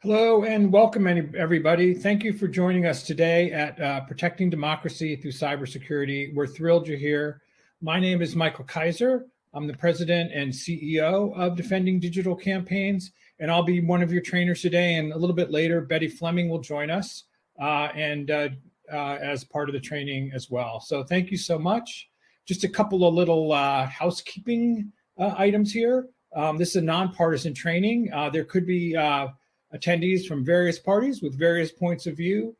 Hello and welcome everybody. Thank you for joining us today at Protecting Democracy Through Cybersecurity. We're thrilled you're here. My name is Michael Kaiser. I'm the president and CEO of Defending Digital Campaigns, and I'll be one of your trainers today. And a little bit later, Betty Fleming will join us as part of the training as well. So thank you so much. Just a couple of little housekeeping items here. This is a nonpartisan training. There could be attendees from various parties with various points of view.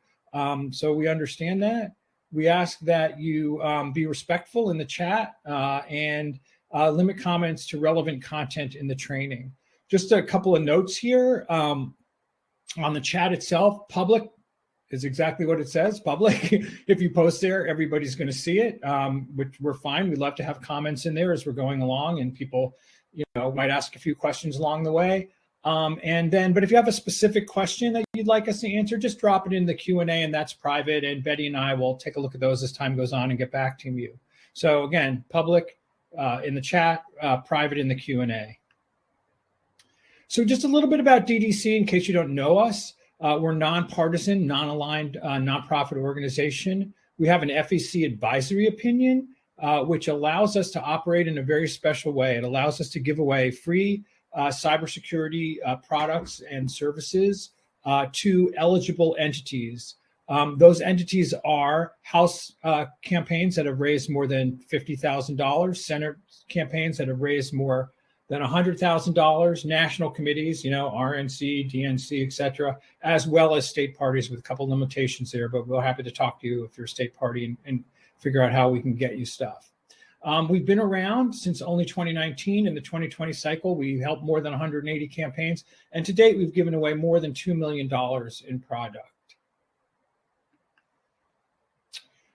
So we understand that. We ask that you be respectful in the chat and limit comments to relevant content in the training. Just a couple of notes here. On the chat itself, public is exactly what it says, public. If you post there, everybody's going to see it, which we're fine. We love to have comments in there as we're going along, and people might ask a few questions along the way. But if you have a specific question that you'd like us to answer, just drop it in the Q&A, and that's private. And Betty and I will take a look at those as time goes on and get back to you. So again, public in the chat, private in the Q&A. So just a little bit about DDC in case you don't know us. We're nonpartisan, non-aligned nonprofit organization. We have an FEC advisory opinion, which allows us to operate in a very special way. It allows us to give away free cybersecurity products and services to eligible entities. Those entities are House campaigns that have raised more than $50,000, Senate campaigns that have raised more than $100,000, national committees, RNC, DNC, et cetera, as well as state parties with a couple limitations there, but we're happy to talk to you if you're a state party and figure out how we can get you stuff. We've been around since only 2019. In the 2020 cycle, we helped more than 180 campaigns. And to date, we've given away more than $2 million in product.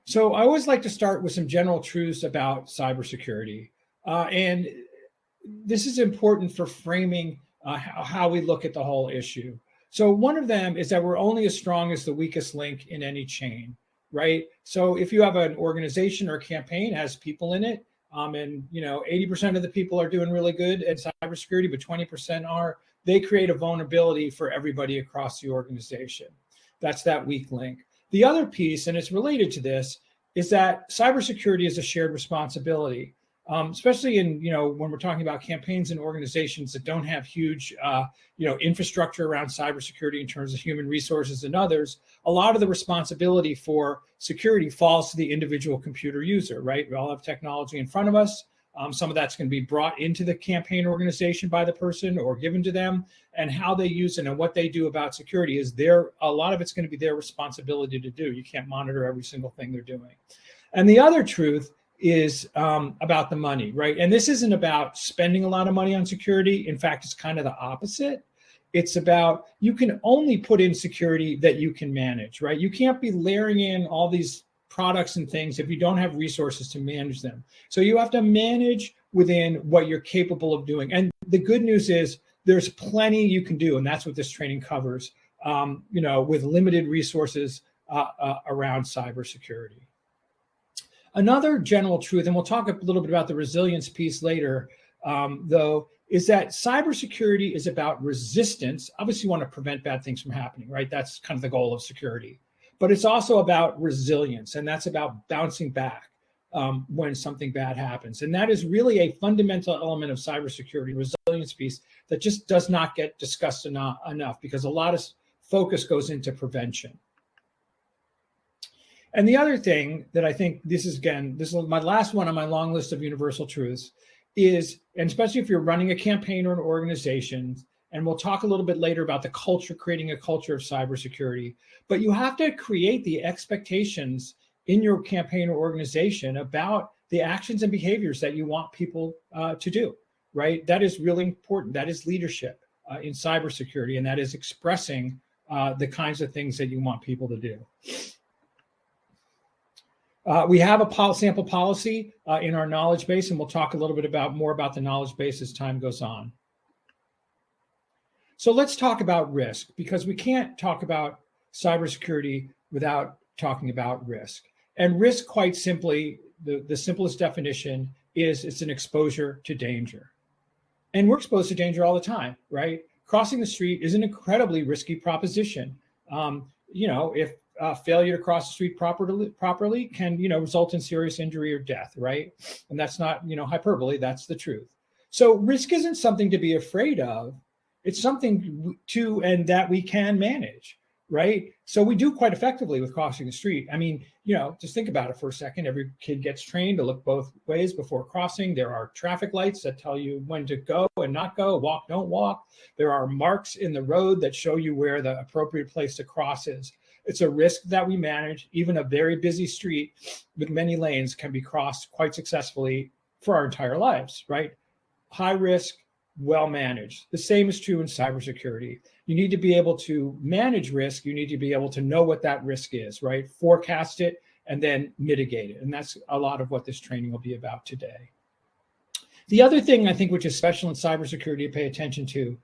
So I always like to start with some general truths about cybersecurity. And this is important for framing how we look at the whole issue. So one of them is that we're only as strong as the weakest link in any chain. Right. So if you have an organization or a campaign has people in it, and 80% of the people are doing really good at cybersecurity, but 20% they create a vulnerability for everybody across the organization. That's that weak link. The other piece, and it's related to this, is that cybersecurity is a shared responsibility. Especially in, when we're talking about campaigns and organizations that don't have huge, infrastructure around cybersecurity in terms of human resources and others, a lot of the responsibility for security falls to the individual computer user, right? We all have technology in front of us. Some of that's going to be brought into the campaign organization by the person or given to them, and how they use it and what they do about security is a lot of it's going to be their responsibility to do. You can't monitor every single thing they're doing. And the other truth is about the money, right? And this isn't about spending a lot of money on security. In fact, it's kind of the opposite. It's about you can only put in security that you can manage, right? You can't be layering in all these products and things if you don't have resources to manage them. So you have to manage within what you're capable of doing. And the good news is there's plenty you can do. And that's what this training covers, with limited resources around cybersecurity. Another general truth, and we'll talk a little bit about the resilience piece later, though, is that cybersecurity is about resistance. Obviously, you want to prevent bad things from happening, right? That's kind of the goal of security. But it's also about resilience, and that's about bouncing back when something bad happens. And that is really a fundamental element of cybersecurity, resilience piece, that just does not get discussed enough because a lot of focus goes into prevention. And the other thing that I think this is my last one on my long list of universal truths is, and especially if you're running a campaign or an organization, and we'll talk a little bit later about the culture, creating a culture of cybersecurity, but you have to create the expectations in your campaign or organization about the actions and behaviors that you want people to do, right? That is really important. That is leadership in cybersecurity, and that is expressing the kinds of things that you want people to do. We have a sample policy in our knowledge base, and we'll talk a little bit more about the knowledge base as time goes on. So let's talk about risk, because we can't talk about cybersecurity without talking about risk. And risk, quite simply, the simplest definition is it's an exposure to danger. And we're exposed to danger all the time, right? crossing the street is an incredibly risky proposition. If failure to cross the street properly can, result in serious injury or death, right? And that's not, hyperbole, that's the truth. So risk isn't something to be afraid of. It's something and that we can manage, right? So we do quite effectively with crossing the street. I mean, just think about it for a second. Every kid gets trained to look both ways before crossing. There are traffic lights that tell you when to go and not go, walk, don't walk. There are marks in the road that show you where the appropriate place to cross is. It's a risk that we manage. Even a very busy street with many lanes can be crossed quite successfully for our entire lives, right? High risk, well managed. The same is true in cybersecurity. You need to be able to manage risk. You need to be able to know what that risk is, right? Forecast it and then mitigate it. And that's a lot of what this training will be about today. The other thing I think which is special in cybersecurity to pay attention to,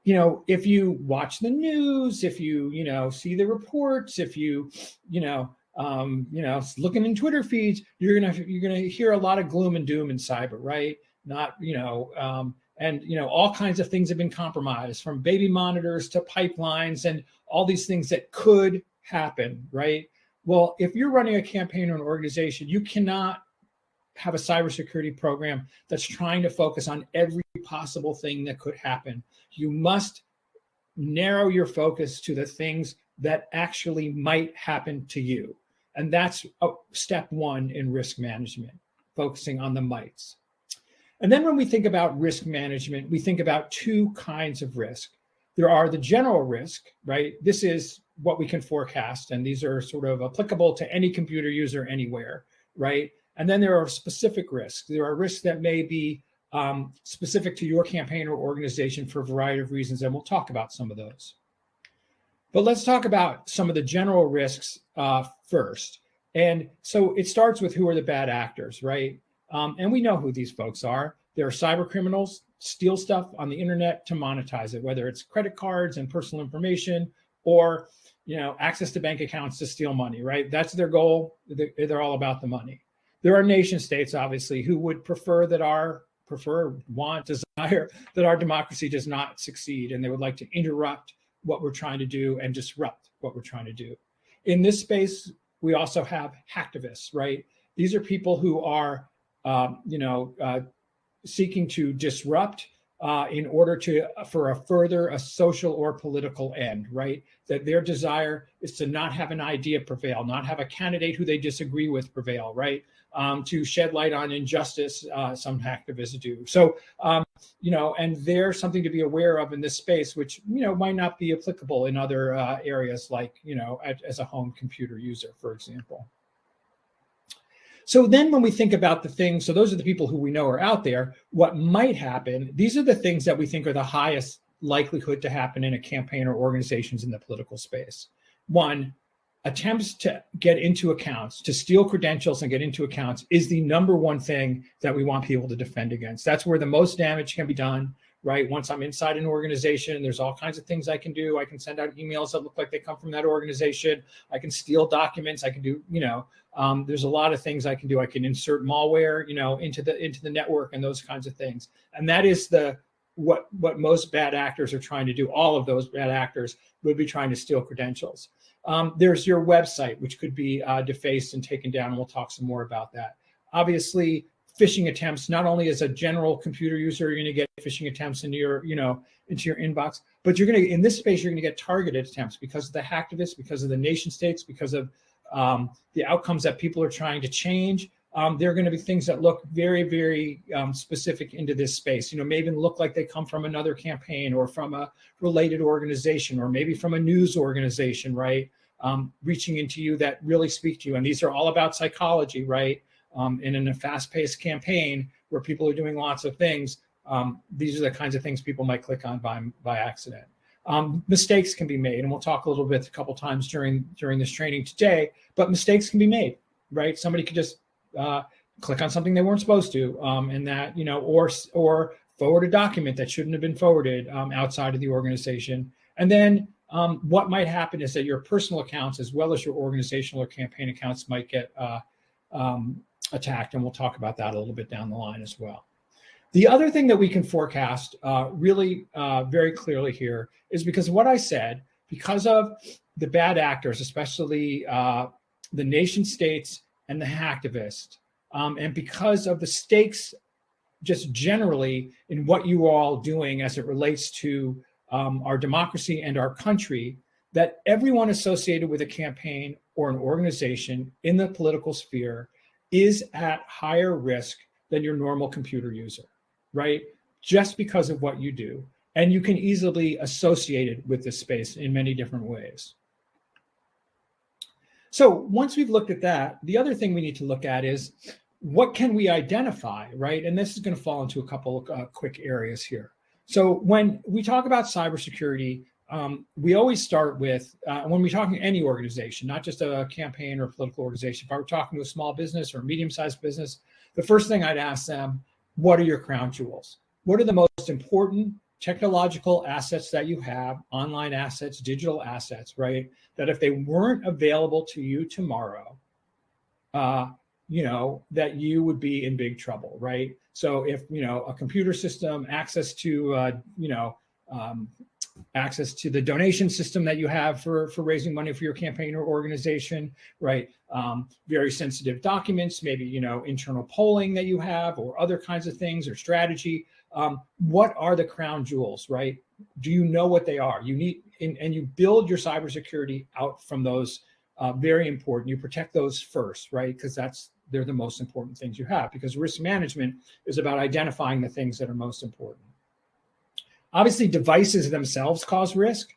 if you watch the news, if you, see the reports, if you, looking in Twitter feeds, you're gonna hear a lot of gloom and doom in cyber, right? Not, all kinds of things have been compromised, from baby monitors to pipelines and all these things that could happen, right? Well, if you're running a campaign or an organization, you cannot have a cybersecurity program that's trying to focus on every possible thing that could happen. You must narrow your focus to the things that actually might happen to you. And that's step one in risk management, focusing on the mights. And then when we think about risk management, we think about two kinds of risk. There are the general risk, right? This is what we can forecast, and these are sort of applicable to any computer user anywhere, right? And then there are specific risks. There are risks that may be specific to your campaign or organization for a variety of reasons, and we'll talk about some of those. But let's talk about some of the general risks first. And so it starts with who are the bad actors, right? And we know who these folks are. They're cyber criminals, steal stuff on the internet to monetize it, whether it's credit cards and personal information or access to bank accounts to steal money, right? That's their goal. They're all about the money. There are nation states, obviously, who would desire that our democracy does not succeed, and they would like to interrupt what we're trying to do and disrupt what we're trying to do. In this space, we also have hacktivists, right? These are people who are, seeking to disrupt in order for a social or political end, right? That their desire is to not have an idea prevail, not have a candidate who they disagree with prevail, right? To shed light on injustice, some hacktivists do. So, and there's something to be aware of in this space, which, might not be applicable in other areas like, as a home computer user, for example. So then when we think about the things, so those are the people who we know are out there, what might happen, these are the things that we think are the highest likelihood to happen in a campaign or organizations in the political space. One, attempts to get into accounts, to steal credentials and get into accounts is the number one thing that we want people to defend against. That's where the most damage can be done, right? Once I'm inside an organization, there's all kinds of things I can do. I can send out emails that look like they come from that organization. I can steal documents. I can do, there's a lot of things I can do. I can insert malware, into the network and those kinds of things. And that is what most bad actors are trying to do. All of those bad actors would be trying to steal credentials. There's your website, which could be defaced and taken down, and we'll talk some more about that. Obviously, phishing attempts, not only as a general computer user, you're going to get phishing attempts into your inbox, but you're going to, in this space, you're going to get targeted attempts because of the hacktivists, because of the nation states, because of the outcomes that people are trying to change. There are going to be things that look very, very specific into this space. May even look like they come from another campaign or from a related organization or maybe from a news organization, right? Reaching into you that really speak to you. And these are all about psychology, right? And in a fast-paced campaign where people are doing lots of things, these are the kinds of things people might click on by accident. Mistakes can be made, and we'll talk a little bit a couple times during this training today, but mistakes can be made, right? Somebody could just click on something they weren't supposed to, and that, or forward a document that shouldn't have been forwarded outside of the organization. And then what might happen is that your personal accounts, as well as your organizational or campaign accounts, might get attacked, and we'll talk about that a little bit down the line as well. The other thing that we can forecast really very clearly here is because of what I said, because of the bad actors, especially the nation states and the hacktivists, and because of the stakes just generally in what you are all doing as it relates to our democracy and our country, that everyone associated with a campaign or an organization in the political sphere is at higher risk than your normal computer user, right? Just because of what you do. And you can easily associate it with this space in many different ways. So once we've looked at that, the other thing we need to look at is what can we identify, right? And this is going to fall into a couple of quick areas here. So when we talk about cybersecurity, we always start with, when we're talking to any organization, not just a campaign or a political organization, if I were talking to a small business or a medium-sized business, the first thing I'd ask them, what are your crown jewels? What are the most important technological assets that you have, online assets, digital assets, right? That if they weren't available to you tomorrow, that you would be in big trouble, right? So if, a computer system, access to, access to the donation system that you have for raising money for your campaign or organization, right? Very sensitive documents, maybe, internal polling that you have or other kinds of things or strategy. What are the crown jewels, right? Do you know what they are? You need, and you build your cybersecurity out from those very important. You protect those first, right? Because they're the most important things you have, because risk management is about identifying the things that are most important. Obviously, devices themselves cause risk,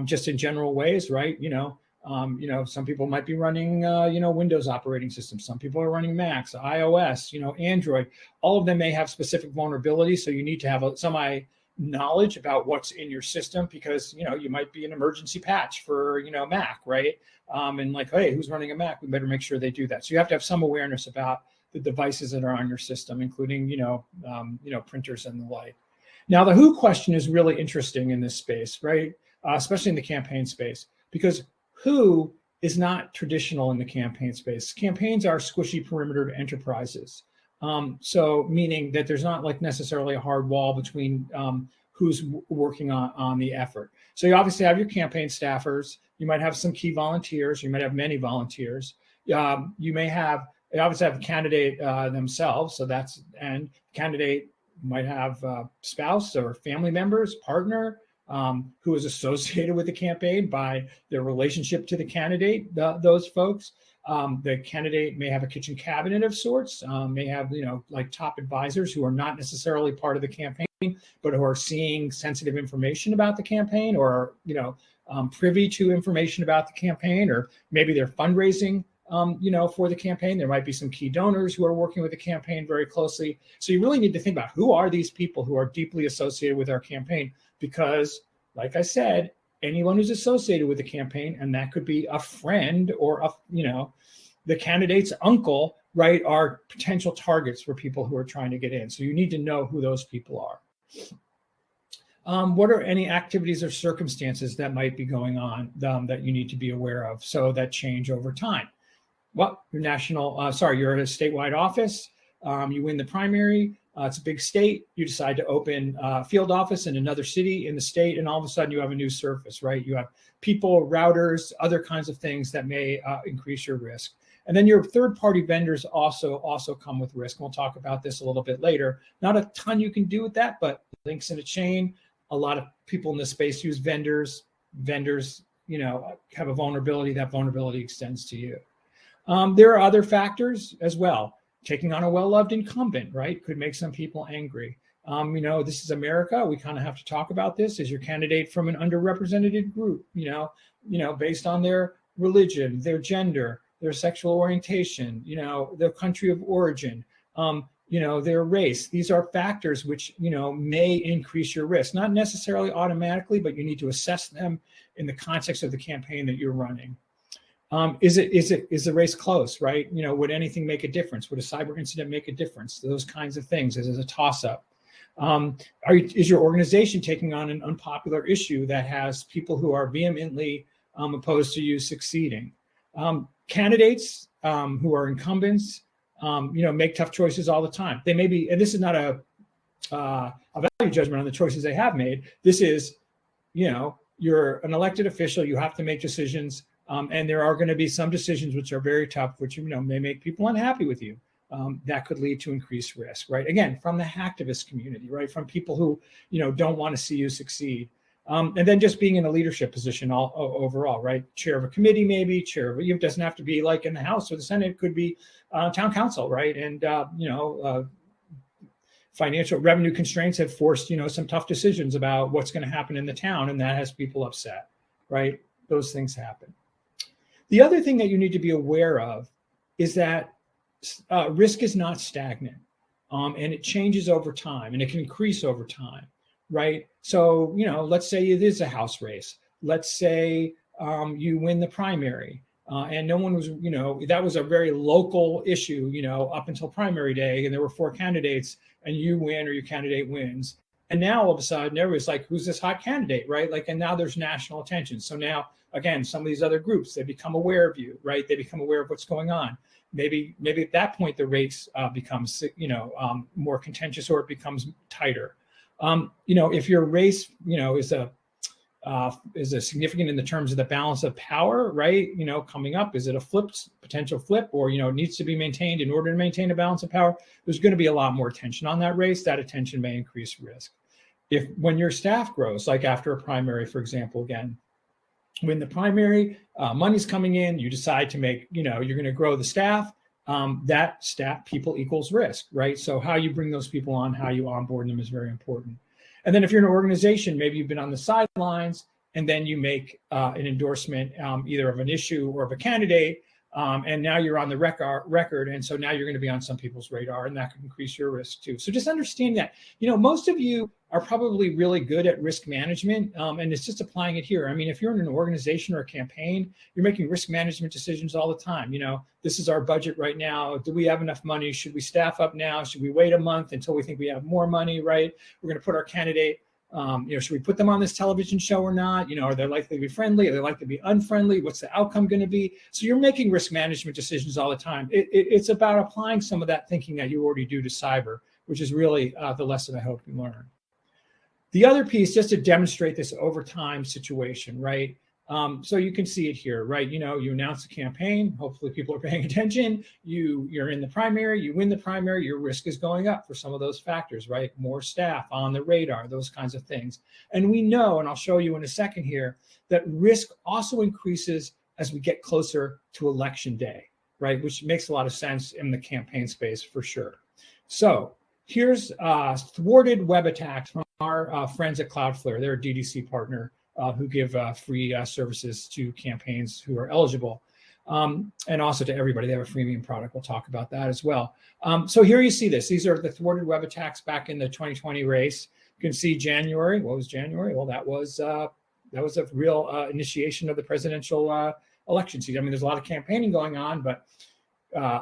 just in general ways, right? Some people might be running, Windows operating systems. Some people are running Macs, iOS, Android. All of them may have specific vulnerabilities, so you need to have some knowledge about what's in your system, because you might be an emergency patch for Mac, right? And like, hey, who's running a Mac? We better make sure they do that. So you have to have some awareness about the devices that are on your system, including printers and the like. Now, the who question is really interesting in this space, right? Especially in the campaign space, because who is not traditional in the campaign space. Campaigns are squishy perimeter enterprises. So meaning that there's not like necessarily a hard wall between who's working on the effort. So you obviously have your campaign staffers. You might have some key volunteers. You might have many volunteers. You obviously have the candidate themselves. And candidate might have spouse or family members, partner, who is associated with the campaign by their relationship to the candidate, those folks. The candidate may have a kitchen cabinet of sorts, may have, like top advisors who are not necessarily part of the campaign, but who are seeing sensitive information about the campaign, or, privy to information about the campaign, or maybe they're fundraising for the campaign. There might be some key donors who are working with the campaign very closely. So you really need to think about who are these people who are deeply associated with our campaign, because like I said, anyone who's associated with the campaign, and that could be a friend or the candidate's uncle, right, are potential targets for people who are trying to get in. So you need to know who those people are. What are any activities or circumstances that might be going on that you need to be aware of, so that change over time? Well, you're at a statewide office. You win the primary. It's a big state. You decide to open a field office in another city in the state, and all of a sudden you have a new surface, right? You have people, routers, other kinds of things that may increase your risk. And then your third-party vendors also come with risk. We'll talk about this a little bit later. Not a ton you can do with that, but links in a chain. A lot of people in this space use vendors. Vendors, have a vulnerability. That vulnerability extends to you. There are other factors as well. Taking on a well-loved incumbent, right, could make some people angry. This is America. We kind of have to talk about this. Is your candidate from an underrepresented group, based on their religion, their gender, their sexual orientation, their country of origin, their race. These are factors which, may increase your risk, not necessarily automatically, but you need to assess them in the context of the campaign that you're running. Is the race close, right? Would anything make a difference? Would a cyber incident make a difference? Those kinds of things. Is it a toss-up? Is your organization taking on an unpopular issue that has people who are vehemently opposed to you succeeding? Candidates who are incumbents, make tough choices all the time. They may be, and this is not a a value judgment on the choices they have made. This is, you're an elected official. You have to make decisions, and there are going to be some decisions which are very tough, which may make people unhappy with you. That could lead to increased risk, right? Again, from the hacktivist community, right? From people who, don't want to see you succeed. And then just being in a leadership position overall, right? Chair of a committee, maybe chair of, it doesn't have to be like in the House or the Senate. It could be town council, right? And, financial revenue constraints have forced, some tough decisions about what's going to happen in the town, and that has people upset, right? Those things happen. The other thing that you need to be aware of is that risk is not stagnant, and it changes over time, and it can increase over time, right? So, let's say it is a House race. Let's say you win the primary. And no one was, that was a very local issue, up until primary day, and there were 4 candidates, and you win or your candidate wins. And now all of a sudden, everybody's like, who's this hot candidate, right? Like, and now there's national attention. So now, again, some of these other groups, they become aware of you, right? They become aware of what's going on. Maybe at that point, the race becomes, more contentious, or it becomes tighter. If your race, is a significant in the terms of the balance of power, right? Coming up, is it a potential flip, or, it needs to be maintained in order to maintain a balance of power? There's going to be a lot more attention on that race. That attention may increase risk. When your staff grows, like after a primary, for example, again, when the primary money's coming in, you decide to make, you're going to grow the staff. That staff people equals risk, right? So how you bring those people on, how you onboard them is very important. And then if you're an organization, maybe you've been on the sidelines, and then you make an endorsement either of an issue or of a candidate, and now you're on the record. And so now you're going to be on some people's radar, and that could increase your risk too. So just understand that, most of you are probably really good at risk management, and it's just applying it here. I mean, if you're in an organization or a campaign, you're making risk management decisions all the time. This is our budget right now. Do we have enough money? Should we staff up now? Should we wait a month until we think we have more money, right? We're going to put our candidate, should we put them on this television show or not? Are they likely to be friendly? Are they likely to be unfriendly? What's the outcome going to be? So you're making risk management decisions all the time. It's about applying some of that thinking that you already do to cyber, which is really the lesson I hope you learn. The other piece, just to demonstrate this over time situation, right? So you can see it here, right? You announce the campaign. Hopefully people are paying attention. You're in the primary, you win the primary, your risk is going up for some of those factors, right? More staff on the radar, those kinds of things. And we know, and I'll show you in a second here, that risk also increases as we get closer to election day, right? Which makes a lot of sense in the campaign space for sure. So here's thwarted web attacks from our friends at Cloudflare. They're a DDC partner who give free services to campaigns who are eligible, and also to everybody. They have a freemium product. We'll talk about that as well. So here you see this. These are the thwarted web attacks back in the 2020 race. You can see January. What was January? Well, that was a real initiation of the presidential election season. I mean, there's a lot of campaigning going on, but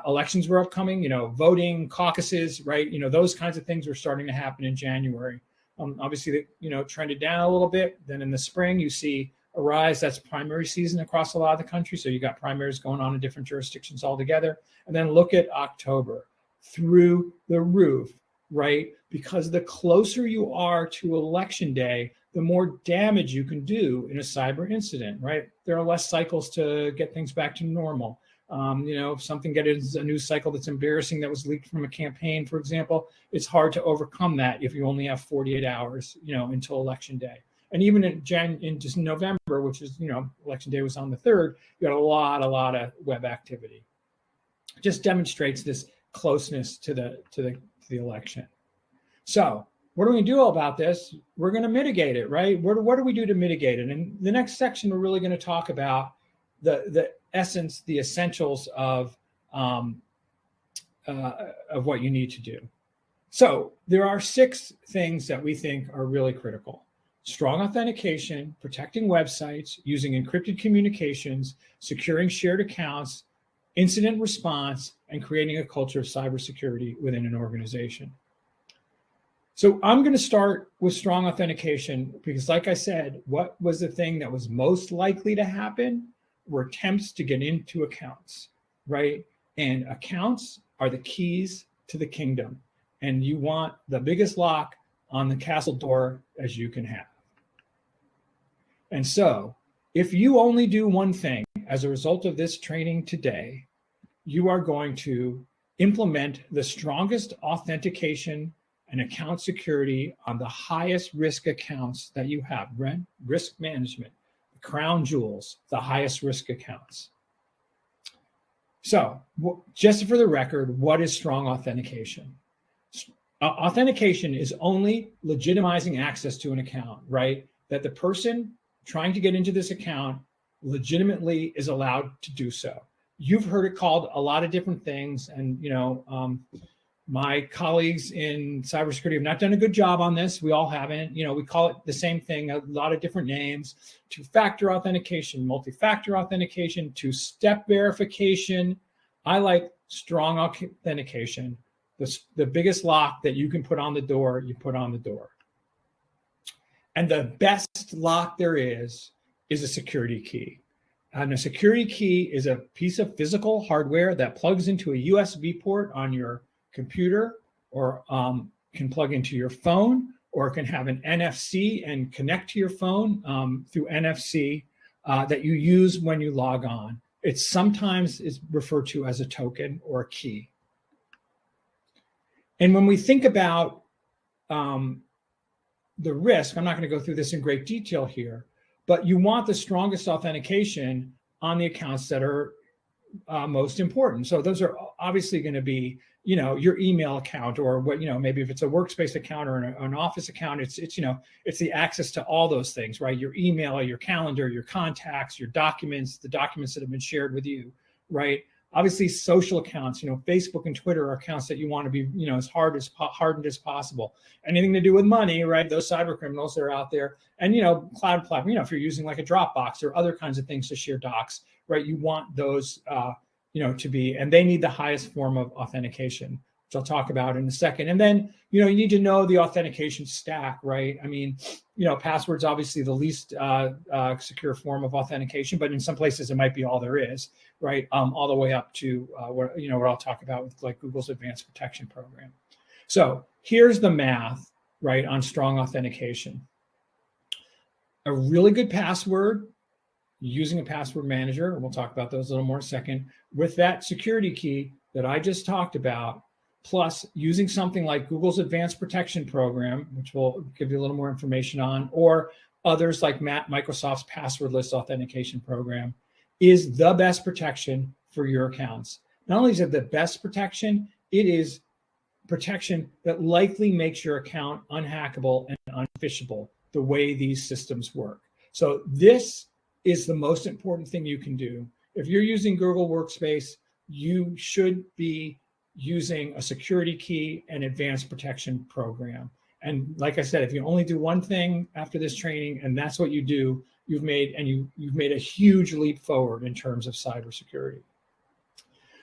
elections were upcoming. Voting, caucuses, right? Those kinds of things were starting to happen in January. Obviously, trended down a little bit. Then in the spring, you see a rise. That's primary season across a lot of the country. So you got primaries going on in different jurisdictions altogether. And then look at October, through the roof, right? Because the closer you are to election day, the more damage you can do in a cyber incident, right? There are less cycles to get things back to normal. If something gets a news cycle that's embarrassing that was leaked from a campaign, for example, it's hard to overcome that if you only have 48 hours, until election day. And even in just November, which is, election day was on the 3rd, you got a lot of web activity. It just demonstrates this closeness to the election. So what are we going to do about this? We're going to mitigate it, right? What do we do to mitigate it? And the next section, we're really going to talk about the essence, the essentials of what you need to do. So there are 6 things that we think are really critical: strong authentication, protecting websites, using encrypted communications, securing shared accounts, incident response, and creating a culture of cybersecurity within an organization. So I'm going to start with strong authentication because, like I said, what was the thing that was most likely to happen were attempts to get into accounts, right? And accounts are the keys to the kingdom. and you want the biggest lock on the castle door as you can have. And so, if you only do one thing as a result of this training today, you are going to implement the strongest authentication and account security on the highest risk accounts that you have. Risk management, the crown jewels, the highest risk accounts. So, just for the record, what is strong authentication? Authentication is only legitimizing access to an account, right? That the person trying to get into this account legitimately is allowed to do so. You've heard it called a lot of different things, and my colleagues in cybersecurity have not done a good job on this. We all haven't. We call it the same thing, a lot of different names: two-factor authentication, multi-factor authentication, two-step verification. I like strong authentication. The biggest lock that you can put on the door, you put on the door. And the best lock there is a security key. And a security key is a piece of physical hardware that plugs into a USB port on your computer, or can plug into your phone, or can have an NFC and connect to your phone through NFC that you use when you log on. It sometimes is referred to as a token or a key. And when we think about the risk, I'm not going to go through this in great detail here, but you want the strongest authentication on the accounts that are most important. So those are obviously going to be, your email account, or what, maybe if it's a workspace account or an office account, it's the access to all those things, right? Your email, your calendar, your contacts, your documents, the documents that have been shared with you, right? Obviously, social accounts, Facebook and Twitter are accounts that you want to be, as hardened as possible. Anything to do with money, right? Those cyber criminals that are out there, and cloud platform. If you're using like a Dropbox or other kinds of things to share docs, right? You want those, to be, and they need the highest form of authentication, which I'll talk about in a second. And then, you need to know the authentication stack, right? I mean, passwords obviously the least secure form of authentication, but in some places it might be all there is, right? All the way up to what I'll talk about with like Google's advanced protection program. So here's the math, right, on strong authentication. A really good password, using a password manager, and we'll talk about those a little more in a second, with that security key that I just talked about, plus using something like Google's advanced protection program, which we'll give you a little more information on, or others like Microsoft's passwordless authentication program, is the best protection for your accounts. Not only is it the best protection, it is protection that likely makes your account unhackable and unphishable the way these systems work. So this is the most important thing you can do. If you're using Google Workspace, you should be using a security key and advanced protection program. And like I said, if you only do one thing after this training, and that's what you do, you've made a huge leap forward in terms of cybersecurity.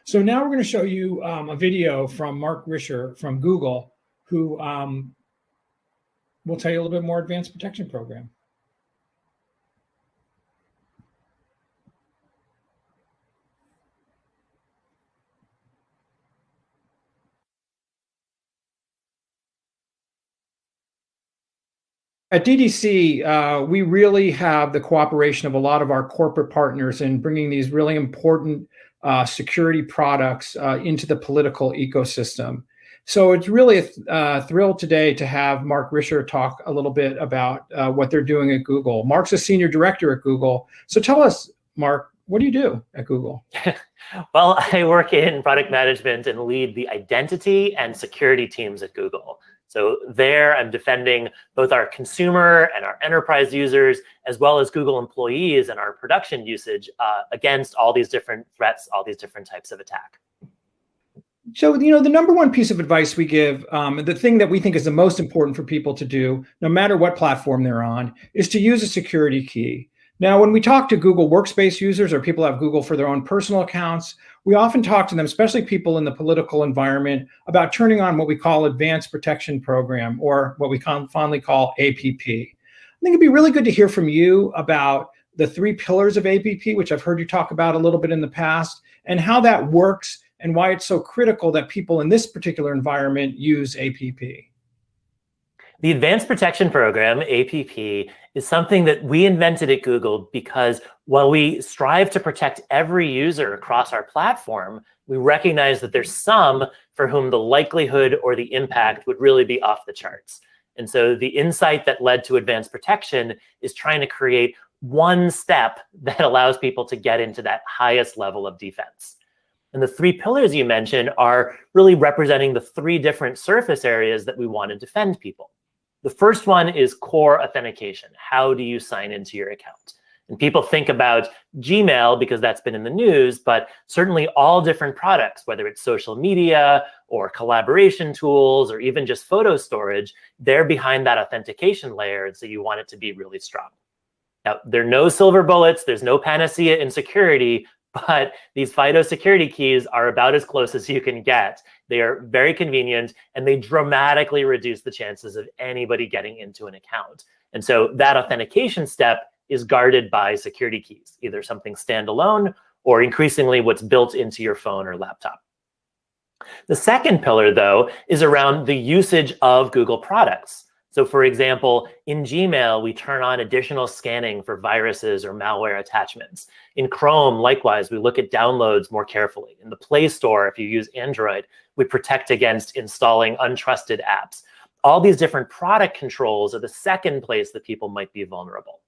So now we're going to show you a video from Mark Risher from Google, who will tell you a little bit more advanced protection program. At DDC, we really have the cooperation of a lot of our corporate partners in bringing these really important security products into the political ecosystem. So it's really a thrill today to have Mark Risher talk a little bit about what they're doing at Google. Mark's a senior director at Google. So tell us, Mark, what do you do at Google? Well, I work in product management and lead the identity and security teams at Google. So there I'm defending both our consumer and our enterprise users, as well as Google employees and our production usage against all these different threats, all these different types of attack. So, the number one piece of advice we give, the thing that we think is the most important for people to do, no matter what platform they're on, is to use a security key. Now, when we talk to Google Workspace users or people who have Google for their own personal accounts, we often talk to them, especially people in the political environment, about turning on what we call Advanced Protection Program, or what we fondly call APP. I think it'd be really good to hear from you about the 3 pillars of APP, which I've heard you talk about a little bit in the past, and how that works and why it's so critical that people in this particular environment use APP. The Advanced Protection Program, APP, is something that we invented at Google because while we strive to protect every user across our platform, we recognize that there's some for whom the likelihood or the impact would really be off the charts. And so the insight that led to Advanced Protection is trying to create one step that allows people to get into that highest level of defense. And the three pillars you mentioned are really representing the three different surface areas that we want to defend people. The first one is core authentication. How do you sign into your account? And people think about Gmail because that's been in the news, but certainly all different products, whether it's social media or collaboration tools or even just photo storage, they're behind that authentication layer. And so you want it to be really strong. Now, there are no silver bullets. There's no panacea in security, but these FIDO security keys are about as close as you can get. They are very convenient, and they dramatically reduce the chances of anybody getting into an account. And so that authentication step is guarded by security keys, either something standalone or increasingly what's built into your phone or laptop. The second pillar, though, is around the usage of Google products. So for example, in Gmail, we turn on additional scanning for viruses or malware attachments. In Chrome, likewise, we look at downloads more carefully. In the Play Store, if you use Android, we protect against installing untrusted apps. All these different product controls are the second place that people might be vulnerable.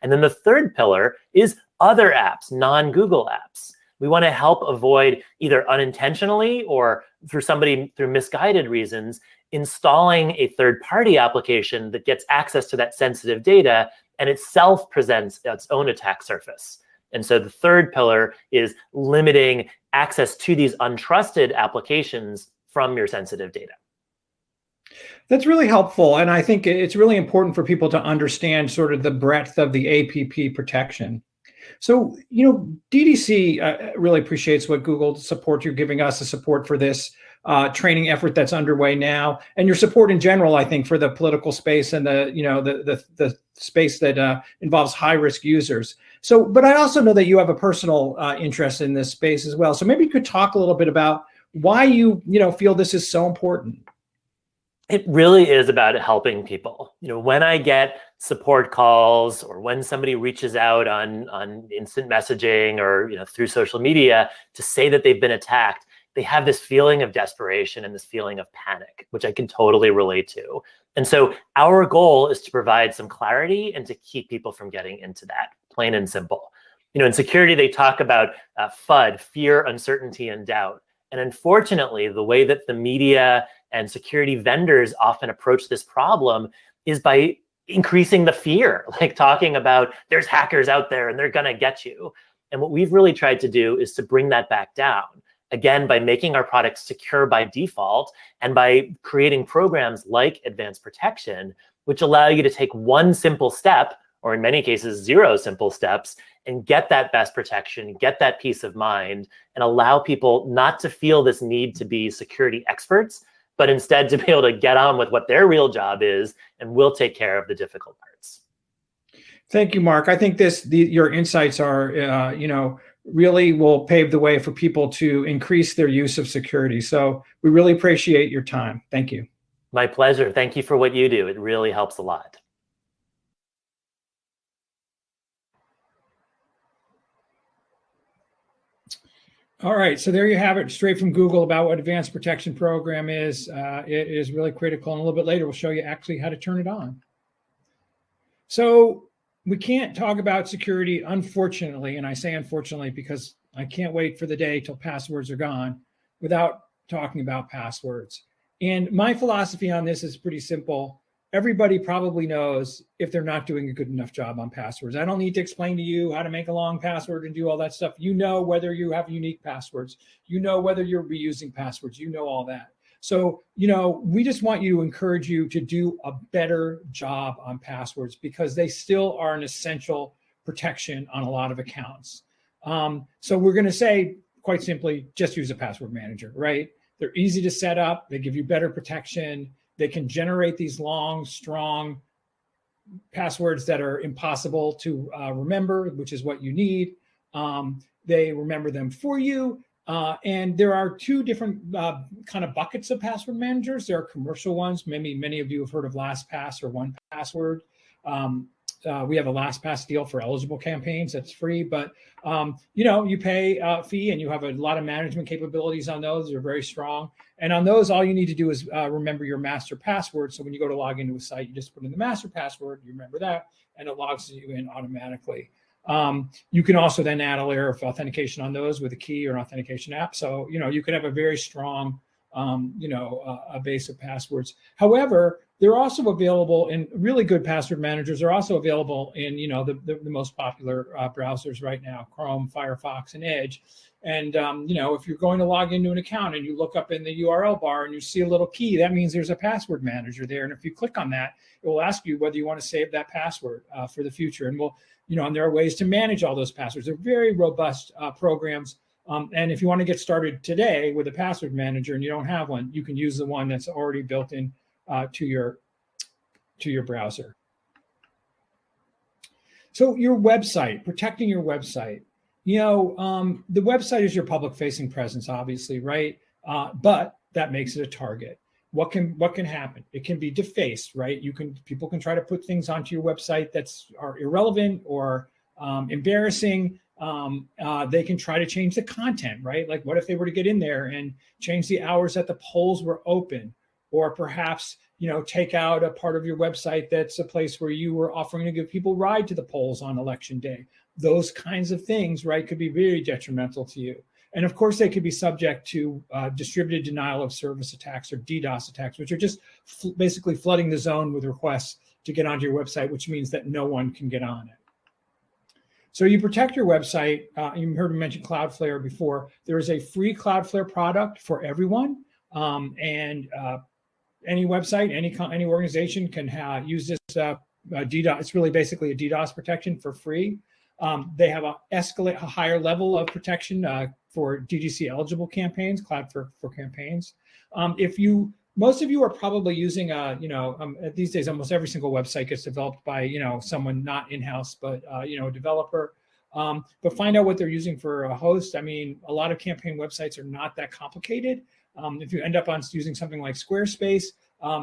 And then the third pillar is other apps, non-Google apps. We want to help avoid either unintentionally or through misguided reasons, installing a third-party application that gets access to that sensitive data and itself presents its own attack surface. And so the third pillar is limiting access to these untrusted applications from your sensitive data. That's really helpful. And I think it's really important for people to understand sort of the breadth of the APP protection. So, DDC really appreciates what Google support you're giving us, the support for this training effort that's underway now, and your support in general, I think, for the political space and the space that involves high-risk users. So, but I also know that you have a personal interest in this space as well. So maybe you could talk a little bit about why you feel this is so important. It really is about helping people. When I get support calls or when somebody reaches out on instant messaging or through social media to say that they've been attacked, they have this feeling of desperation and this feeling of panic, which I can totally relate to. And so our goal is to provide some clarity and to keep people from getting into that, plain and simple. In security, they talk about FUD, fear, uncertainty, and doubt. And unfortunately, the way that the media and security vendors often approach this problem is by increasing the fear, like talking about there's hackers out there and they're gonna get you. And what we've really tried to do is to bring that back down, again, by making our products secure by default and by creating programs like Advanced Protection, which allow you to take one simple step, or in many cases, 0 simple steps, and get that best protection, get that peace of mind, and allow people not to feel this need to be security experts, but instead to be able to get on with what their real job is, and we'll take care of the difficult parts. Thank you, Mark. I think your insights are, really will pave the way for people to increase their use of security. So we really appreciate your time. Thank you. My pleasure. Thank you for what you do. It really helps a lot. All right, so there you have it, straight from Google about what Advanced Protection Program is. It is really critical, and a little bit later we'll show you actually how to turn it on. So we can't talk about security, unfortunately, and I say unfortunately because I can't wait for the day till passwords are gone without talking about passwords. And my philosophy on this is pretty simple. Everybody probably knows if they're not doing a good enough job on passwords. I don't need to explain to you how to make a long password and do all that stuff. You know whether you have unique passwords. You know whether you're reusing passwords. You know all that. So, we just want you to encourage you to do a better job on passwords because they still are an essential protection on a lot of accounts. So we're going to say, quite simply, just use a password manager, right? They're easy to set up. They give you better protection. They can generate these long, strong passwords that are impossible to remember, which is what you need. They remember them for you. And there are two different kind of buckets of password managers. There are commercial ones. Many of you have heard of LastPass or 1Password. We have a LastPass deal for eligible campaigns that's free, but you pay a fee and you have a lot of management capabilities on those. They're very strong. And on those, all you need to do is remember your master password. So when you go to log into a site, you just put in the master password, you remember that, and it logs you in automatically. You can also then add a layer of authentication on those with a key or an authentication app. So, you can have a very strong, a base of passwords. However, they're also available in really good password managers are also available in, the most popular browsers right now, Chrome, Firefox, and Edge. And, if you're going to log into an account and you look up in the URL bar and you see a little key, that means there's a password manager there. And if you click on that, it will ask you whether you want to save that password for the future. And and there are ways to manage all those passwords. They're very robust programs. And if you want to get started today with a password manager and you don't have one, you can use the one that's already built in to your browser. So your website, protecting your website. The website is your public-facing presence, obviously, right? But that makes it a target. What can happen? It can be defaced, right? People can try to put things onto your website are irrelevant or embarrassing. They can try to change the content, right? Like, what if they were to get in there and change the hours that the polls were open, or perhaps take out a part of your website that's a place where you were offering to give people a ride to the polls on election day. Those kinds of things, right, could be very detrimental to you. And of course, they could be subject to distributed denial of service attacks or DDoS attacks, which are just basically flooding the zone with requests to get onto your website, which means that no one can get on it. So you protect your website. You heard me mention Cloudflare before. There is a free Cloudflare product for everyone. And any website, any organization can use this DDoS. It's really basically a DDoS protection for free. They have a higher level of protection for DDoS eligible campaigns, Cloud for campaigns. Most of you are probably using these days, almost every single website gets developed by, someone not in-house, but, a developer. But find out what they're using for a host. I mean, a lot of campaign websites are not that complicated. If you end up using something like Squarespace,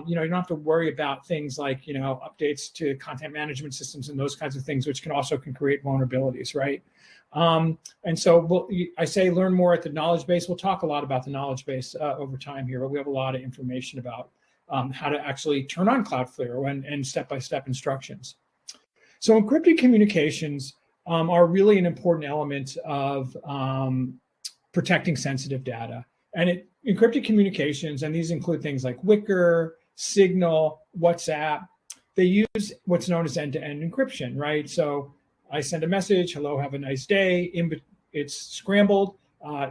you don't have to worry about things like, updates to content management systems and those kinds of things, which can create vulnerabilities, right? And so I say learn more at the knowledge base. We'll talk a lot about the knowledge base over time here, but we have a lot of information about how to actually turn on Cloudflare and step-by-step instructions. So encrypted communications are really an important element of protecting sensitive data. And encrypted communications, and these include things like Wicker, Signal, WhatsApp, they use what's known as end-to-end encryption, right? So I send a message, hello, have a nice day. It's scrambled.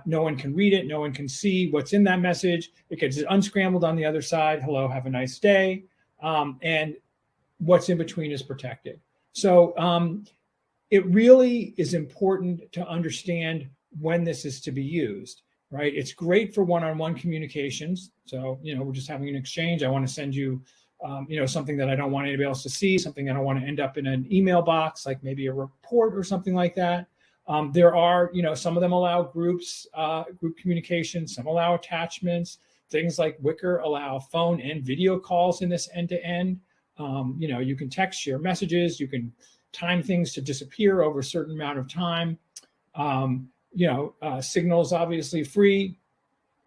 No one can read it. No one can see what's in that message. It gets unscrambled on the other side. Hello, have a nice day. And what's in between is protected. So it really is important to understand when this is to be used, right? It's great for one-on-one communications. So, we're just having an exchange. I want to send you something that I don't want anybody else to see, something that I want to end up in an email box, like maybe a report or something like that. There are, some of them allow group communication, some allow attachments. Things like Wicker allow phone and video calls in this end-to-end. You can text, share messages, you can time things to disappear over a certain amount of time. Signal is obviously free.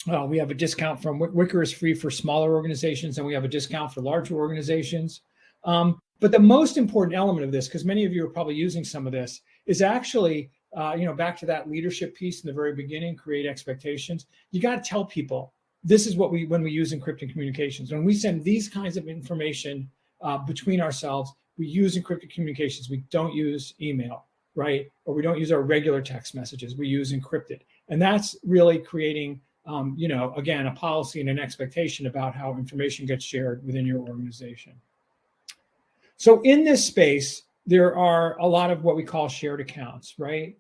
We have a discount from Wicker is free for smaller organizations, and we have a discount for larger organizations. But the most important element of this, because many of you are probably using some of this, is actually, back to that leadership piece in the very beginning, create expectations. You got to tell people, this is when we use encrypted communications. When we send these kinds of information between ourselves, we use encrypted communications. We don't use email, right? Or we don't use our regular text messages. We use encrypted. And that's really creating again, a policy and an expectation about how information gets shared within your organization. So in this space, there are a lot of what we call shared accounts, right?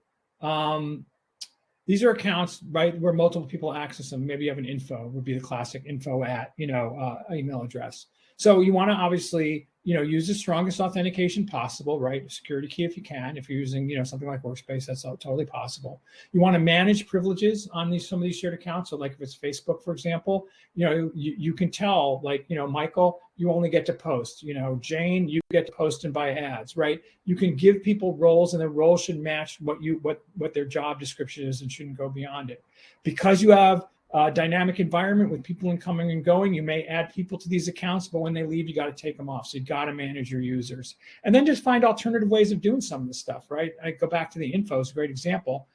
These are accounts, right, where multiple people access them. Maybe you have an info, would be the classic info at, email address. So you want to obviously, use the strongest authentication possible, right? Security key if you can. If you're using, something like Workspace, that's totally possible. You want to manage privileges on some of these shared accounts. So like if it's Facebook, for example, you can tell, like, Michael, you only get to post, Jane, you get to post and buy ads, right? You can give people roles, and the roles should match what their job description is and shouldn't go beyond it. Because you have dynamic environment with people coming and going, you may add people to these accounts, but when they leave, you got to take them off. So you got to manage your users, and then just find alternative ways of doing some of this stuff, right? I go back to the info, is a great example.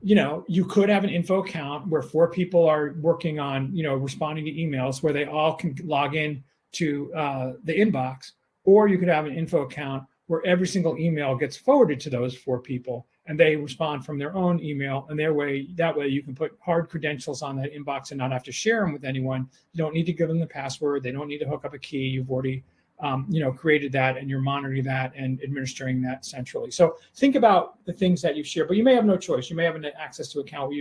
You could have an info account where 4 people are working on, responding to emails, where they all can log in to the inbox, or you could have an info account where every single email gets forwarded to those 4 people, and they respond from their own email, and that way you can put hard credentials on that inbox and not have to share them with anyone. You don't need to give them the password. They don't need to hook up a key. You've already created that, and you're monitoring that and administering that centrally. So think about the things that you share, but you may have no choice. You may have an access to account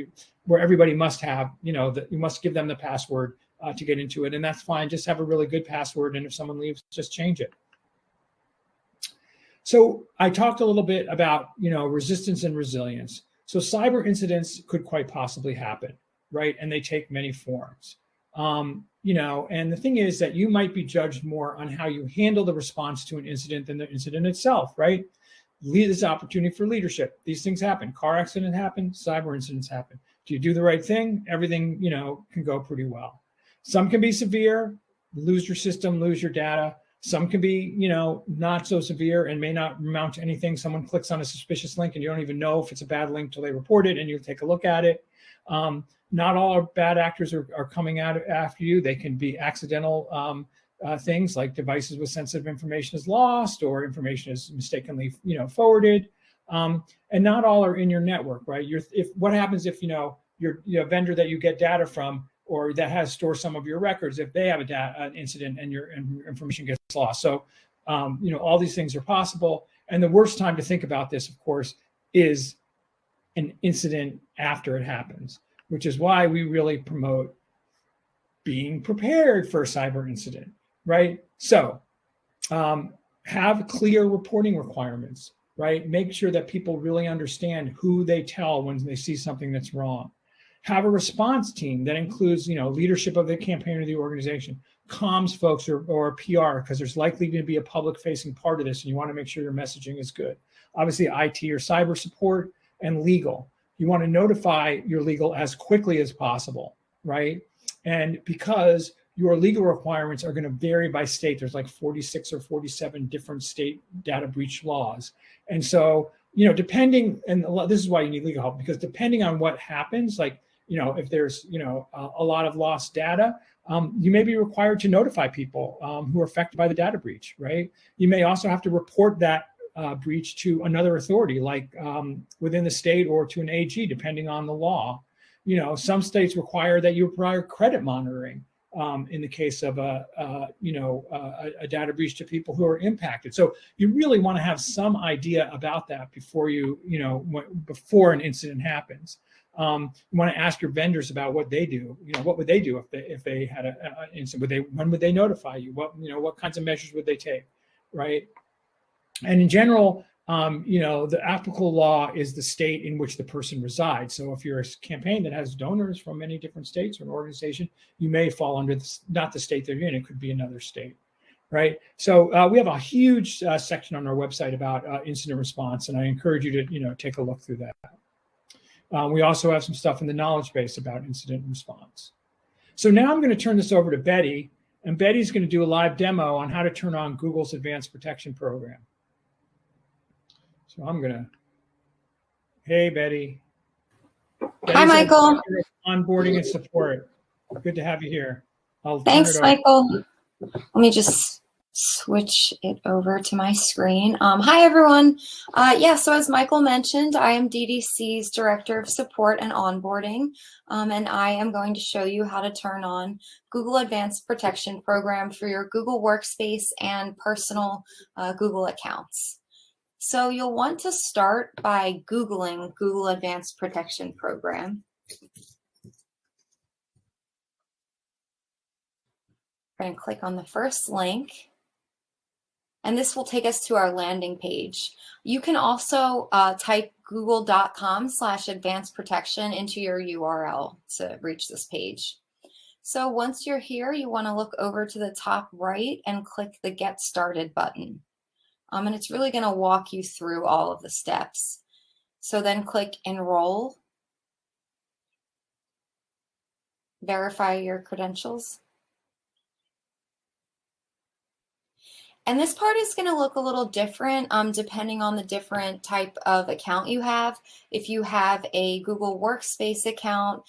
where everybody must have, that you must give them the password to get into it, and that's fine. Just have a really good password, and if someone leaves, just change it. So I talked a little bit about, resistance and resilience. So cyber incidents could quite possibly happen, right? And they take many forms. And the thing is that you might be judged more on how you handle the response to an incident than the incident itself, right? This is opportunity for leadership. These things happen. Car accidents happen. Cyber incidents happen. Do you do the right thing? Everything, can go pretty well. Some can be severe, lose your system, lose your data. Some can be, not so severe and may not amount to anything. Someone clicks on a suspicious link and you don't even know if it's a bad link till they report it, and you take a look at it. Not all bad actors are coming out after you. They can be accidental things, like devices with sensitive information is lost, or information is mistakenly, forwarded. And not all are in your network, right? What happens if, your vendor that you get data from, or that has stored some of your records, if they have an incident and your information gets lost. So, all these things are possible. And the worst time to think about this, of course, is an incident after it happens, which is why we really promote being prepared for a cyber incident, right? So have clear reporting requirements, right? Make sure that people really understand who they tell when they see something that's wrong. Have a response team that includes, leadership of the campaign or the organization, comms folks or PR, because there's likely going to be a public-facing part of this, and you want to make sure your messaging is good. Obviously, IT or cyber support, and legal. You want to notify your legal as quickly as possible, right? And because your legal requirements are going to vary by state, there's like 46 or 47 different state data breach laws. And so, depending, and this is why you need legal help, because depending on what happens, like, if there's, a lot of lost data, you may be required to notify people who are affected by the data breach, right? You may also have to report that breach to another authority, like within the state, or to an AG, depending on the law. Some states require that you require credit monitoring in the case of a data breach to people who are impacted. So you really want to have some idea about that before before an incident happens. You want to ask your vendors about what they do. What would they do if they had an incident? When would they notify you? What kinds of measures would they take, right? And in general, the applicable law is the state in which the person resides. So if you're a campaign that has donors from many different states, or an organization, you may fall under not the state they're in. It could be another state, right? So we have a huge section on our website about incident response, and I encourage you to take a look through that. We also have some stuff in the knowledge base about incident response. So now I'm going to turn this over to Betty, and Betty's going to do a live demo on how to turn on Google's Advanced Protection Program. So I'm gonna, hey, Betty. Hi, Michael. Onboarding and support. Good to have you here. Thanks, Michael. Let me just switch it over to my screen. Hi, everyone. So as Michael mentioned, I am DDC's Director of Support and Onboarding, and I am going to show you how to turn on Google Advanced Protection Program for your Google Workspace and personal Google accounts. So you'll want to start by Googling Google Advanced Protection Program. We're going to click on the first link. And this will take us to our landing page. You can also type google.com/advanced protection into your URL to reach this page. So once you're here, you want to look over to the top right and click the Get Started button. And it's really going to walk you through all of the steps. So then click Enroll, verify your credentials. And this part is going to look a little different depending on the different type of account you have. If you have a Google Workspace account,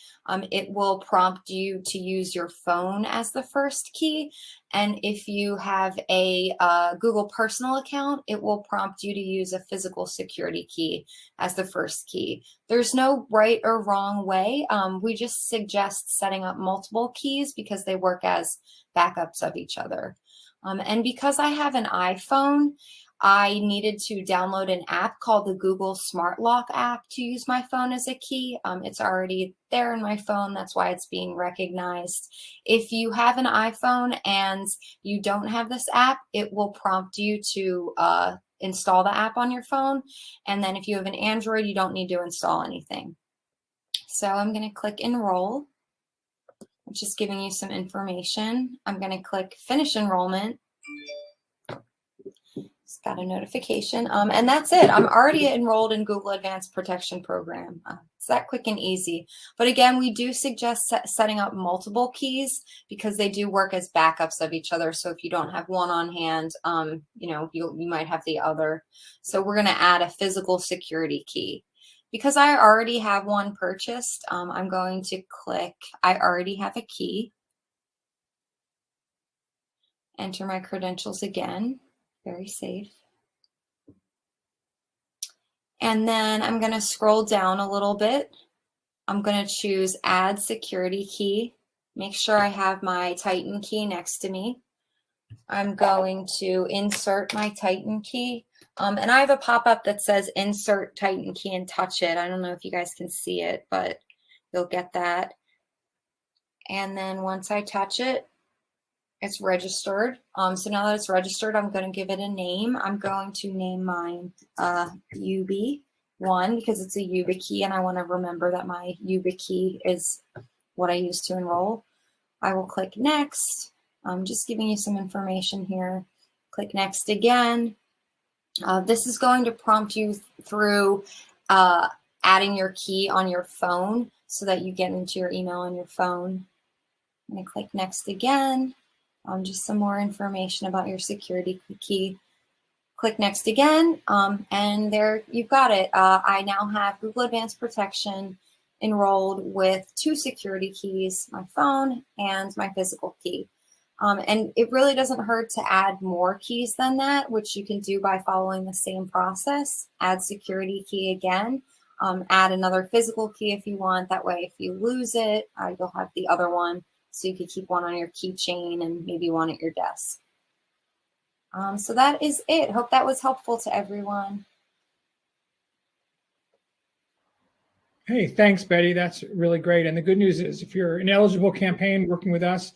it will prompt you to use your phone as the first key. And if you have a Google Personal account, it will prompt you to use a physical security key as the first key. There's no right or wrong way. We just suggest setting up multiple keys because they work as backups of each other. And because I have an iPhone, I needed to download an app called the Google Smart Lock app to use my phone as a key. It's already there in my phone. That's why it's being recognized. If you have an iPhone and you don't have this app, it will prompt you to install the app on your phone. And then if you have an Android, you don't need to install anything. So I'm going to click Enroll. I'm just giving you some information. I'm going to click Finish Enrollment. Just got a notification. And that's it. I'm already enrolled in Google Advanced Protection Program. It's that quick and easy. But again, we do suggest setting up multiple keys because they do work as backups of each other. So if you don't have one on hand, you might have the other. So we're going to add a physical security key. Because I already have one purchased, I'm going to click I already have a key. Enter my credentials again. Very safe. And then I'm going to scroll down a little bit. I'm going to choose Add Security Key. Make sure I have my Titan key next to me. I'm going to insert my Titan key. And I have a pop-up that says insert Titan key and touch it. I don't know if you guys can see it, but you'll get that. And then once I touch it, it's registered. So now that it's registered, I'm going to give it a name. I'm going to name mine UB1 because it's a YubiKey and I want to remember that my YubiKey is what I use to enroll. I will click Next. I'm just giving you some information here. Click Next again. This is going to prompt you through adding your key on your phone so that you get into your email on your phone. I'm going to click Next again. Just some more information about your security key. Click Next again, and there you've got it. I now have Google Advanced Protection enrolled with 2 security keys, my phone and my physical key. And it really doesn't hurt to add more keys than that, which you can do by following the same process. Add security key again, add another physical key if you want. That way, if you lose it, you'll have the other one. So you could keep one on your keychain and maybe one at your desk. So that is it. Hope that was helpful to everyone. Hey, thanks, Betty. That's really great. And the good news is if you're an eligible campaign working with us,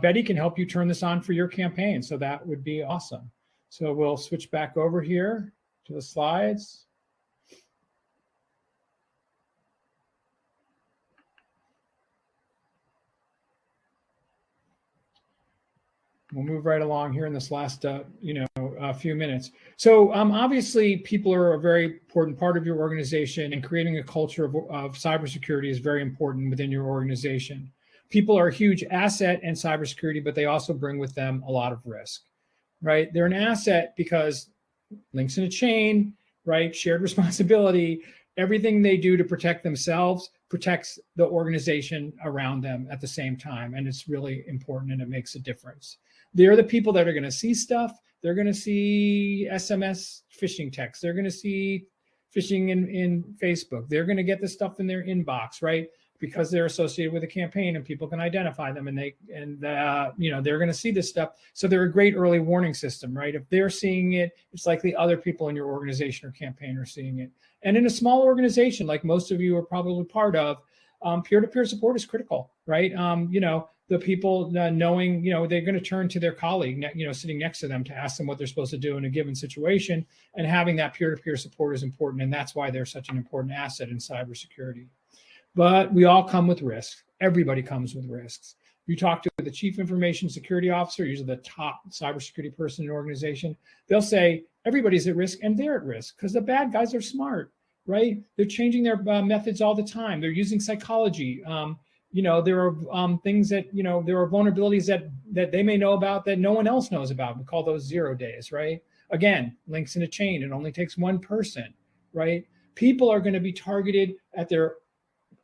Betty can help you turn this on for your campaign. So that would be awesome. So we'll switch back over here to the slides. We'll move right along here in this last, few minutes. So obviously, people are a very important part of your organization, and creating a culture of cybersecurity is very important within your organization. People are a huge asset in cybersecurity, but they also bring with them a lot of risk, right? They're an asset because links in a chain, right? Shared responsibility. Everything they do to protect themselves protects the organization around them at the same time. And it's really important and it makes a difference. They're the people that are going to see stuff. They're going to see SMS phishing texts. They're going to see phishing in Facebook. They're going to get the stuff in their inbox, right? Because they're associated with a campaign and people can identify them and they're going to see this stuff. So they're a great early warning system, right? If they're seeing it, it's likely other people in your organization or campaign are seeing it. And in a small organization, like most of you are probably part of, peer-to-peer support is critical, right? the people knowing, they're going to turn to their colleague, sitting next to them to ask them what they're supposed to do in a given situation. And having that peer-to-peer support is important. And that's why they're such an important asset in cybersecurity. But we all come with risks. Everybody comes with risks. You talk to the chief information security officer, usually the top cybersecurity person in an organization, they'll say everybody's at risk, and they're at risk because the bad guys are smart, right? They're changing their methods all the time. They're using psychology. There are things that, there are vulnerabilities that they may know about that no one else knows about. We call those 0 days, right? Again, links in a chain. It only takes one person, right? People are going to be targeted at their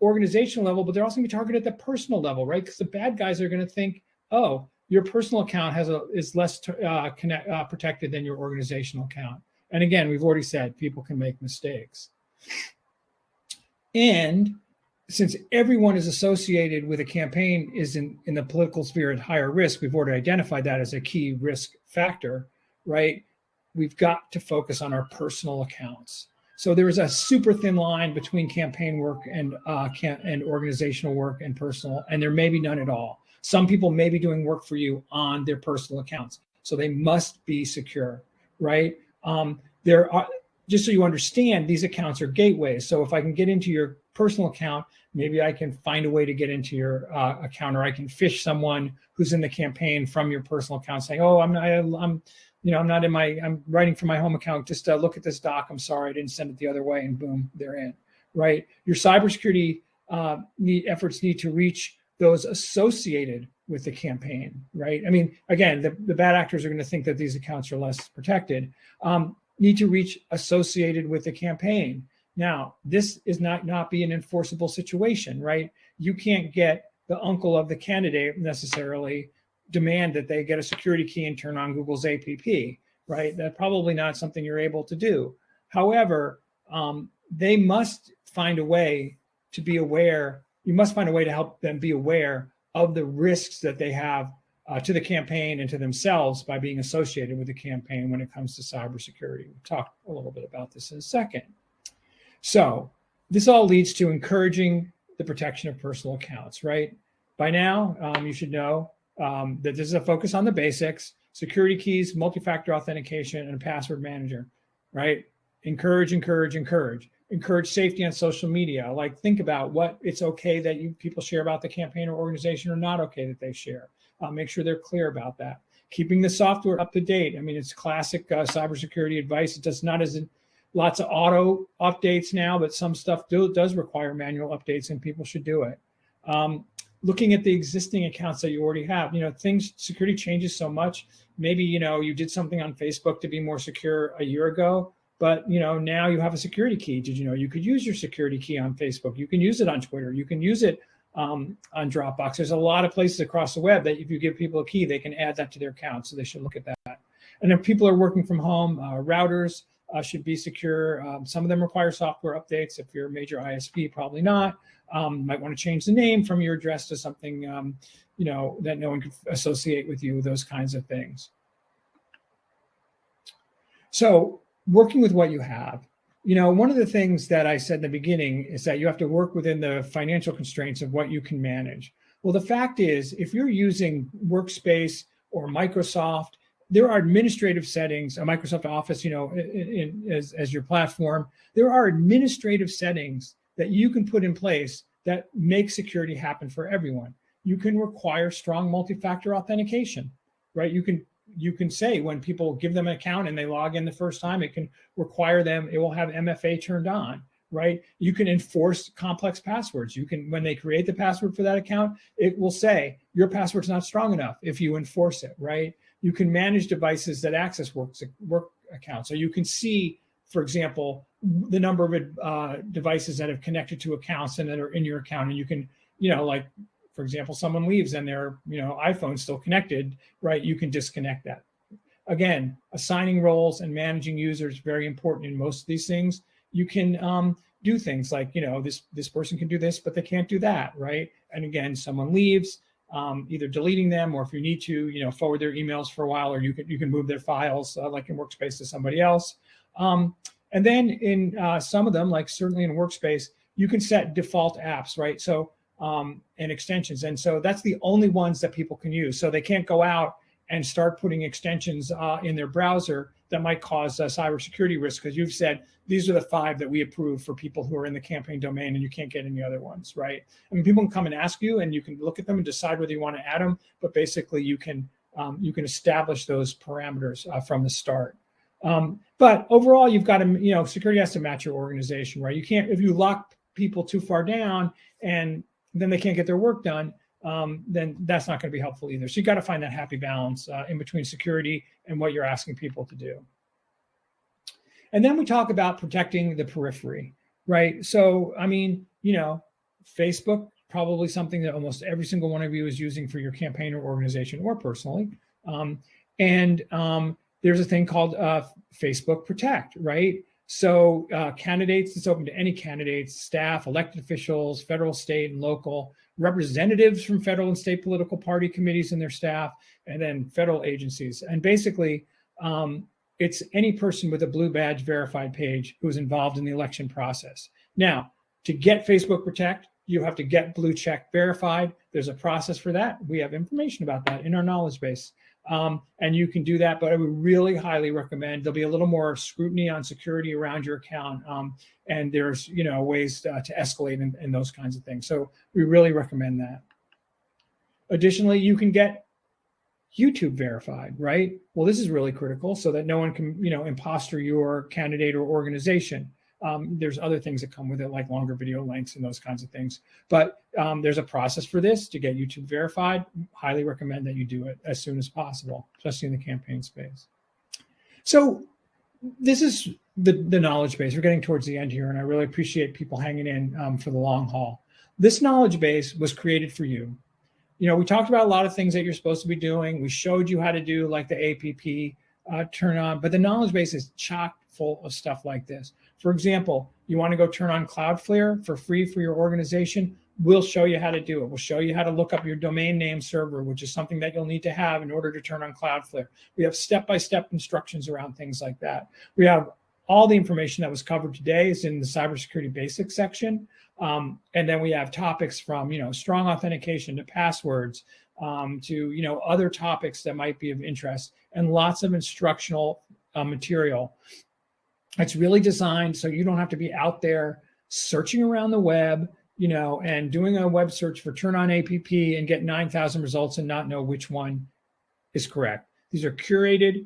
organizational level, but they're also going to be targeted at the personal level, right? Because the bad guys are going to think, oh, your personal account is less protected than your organizational account. And again, we've already said people can make mistakes. And since everyone is associated with a campaign is in the political sphere at higher risk, we've already identified that as a key risk factor, right? We've got to focus on our personal accounts. So there is a super thin line between campaign work and organizational work and personal, and there may be none at all. Some people may be doing work for you on their personal accounts, so they must be secure, right? Just so you understand, these accounts are gateways. So if I can get into your personal account, maybe I can find a way to get into your account, or I can phish someone who's in the campaign from your personal account saying, oh, I'm writing from my home account. Just look at this doc. I'm sorry, I didn't send it the other way, and boom, they're in, right? Your cybersecurity efforts need to reach those associated with the campaign, right? I mean, again, the bad actors are going to think that these accounts are less protected. Need to reach associated with the campaign. Now, this is not be an enforceable situation, right? You can't get the uncle of the candidate necessarily demand that they get a security key and turn on Google's APP, right? That's probably not something you're able to do. However, they must find a way to be aware. You must find a way to help them be aware of the risks that they have to the campaign and to themselves by being associated with the campaign when it comes to cybersecurity. We'll talk a little bit about this in a second. So this all leads to encouraging the protection of personal accounts, right? By now, you should know that this is a focus on the basics: security keys, multi-factor authentication, and a password manager, right? Encourage safety on social media. Like, think about what it's okay that people share about the campaign or organization, or not okay that they share. Make sure they're clear about that. Keeping the software up to date. I mean, it's classic cybersecurity advice. It does not as in lots of auto updates now, but some stuff does require manual updates, and people should do it. Looking at the existing accounts that you already have, security changes so much. Maybe, you did something on Facebook to be more secure a year ago, but, now you have a security key. Did you know you could use your security key on Facebook? You can use it on Twitter. You can use it on Dropbox. There's a lot of places across the web that if you give people a key, they can add that to their account. So they should look at that. And if people are working from home, routers should be secure. Some of them require software updates. If you're a major ISP, probably not. Might want to change the name from your address to something, that no one can associate with you, those kinds of things. So working with what you have, one of the things that I said in the beginning is that you have to work within the financial constraints of what you can manage. Well, the fact is, if you're using Workspace or Microsoft, there are administrative settings, Microsoft Office, as your platform. There are administrative settings that you can put in place that make security happen for everyone. You can require strong multi-factor authentication, right? You can say when people give them an account and they log in the first time, it can require them, it will have MFA turned on, right? You can enforce complex passwords. You can, when they create the password for that account, it will say your password's not strong enough if you enforce it, right? You can manage devices that access work accounts. So you can see, for example, the number of devices that have connected to accounts and that are in your account. And you can, like, for example, someone leaves and their iPhone's still connected, right? You can disconnect that. Again, assigning roles and managing users, very important in most of these things. You can do things like, this person can do this, but they can't do that, right? And again, someone leaves, either deleting them, or if you need to, forward their emails for a while, or you can move their files like in Workspace to somebody else. And then in some of them, like certainly in Workspace, you can set default apps, right? So and extensions. And so that's the only ones that people can use. So they can't go out and start putting extensions in their browser that might cause cybersecurity risk, because you've said these are the 5 that we approve for people who are in the campaign domain, and you can't get any other ones, right? I mean, people can come and ask you, and you can look at them and decide whether you want to add them. But basically, you can establish those parameters from the start. But overall, you've got to, security has to match your organization, right? You can't, if you lock people too far down and then they can't get their work done, then that's not going to be helpful either. So you got to find that happy balance in between security and what you're asking people to do. And then we talk about protecting the periphery, right? So, I mean, Facebook, probably something that almost every single one of you is using for your campaign or organization or personally. There's a thing called Facebook Protect, right? So candidates, it's open to any candidates, staff, elected officials, federal, state, and local, representatives from federal and state political party committees and their staff, and then federal agencies. And basically, it's any person with a blue badge verified page who is involved in the election process. Now, to get Facebook Protect, you have to get blue check verified. There's a process for that. We have information about that in our knowledge base. And you can do that, but I would really highly recommend, there'll be a little more scrutiny on security around your account. And there's, ways to escalate in those kinds of things. So we really recommend that. Additionally, you can get YouTube verified, right? Well, this is really critical so that no one can, imposter your candidate or organization. There's other things that come with it, like longer video lengths and those kinds of things. But there's a process for this to get YouTube verified. Highly recommend that you do it as soon as possible, especially in the campaign space. So this is the knowledge base. We're getting towards the end here, and I really appreciate people hanging in for the long haul. This knowledge base was created for you. We talked about a lot of things that you're supposed to be doing. We showed you how to do like the APP turn on, but the knowledge base is chock full of stuff like this. For example, you want to go turn on Cloudflare for free for your organization. We'll show you how to do it. We'll show you how to look up your domain name server, which is something that you'll need to have in order to turn on Cloudflare. We have step-by-step instructions around things like that. We have all the information that was covered today is in the cybersecurity basics section. And then we have topics from, strong authentication to passwords, to, other topics that might be of interest, and lots of instructional material. It's really designed so you don't have to be out there searching around the web, and doing a web search for turn on APP and get 9,000 results and not know which one is correct. These are curated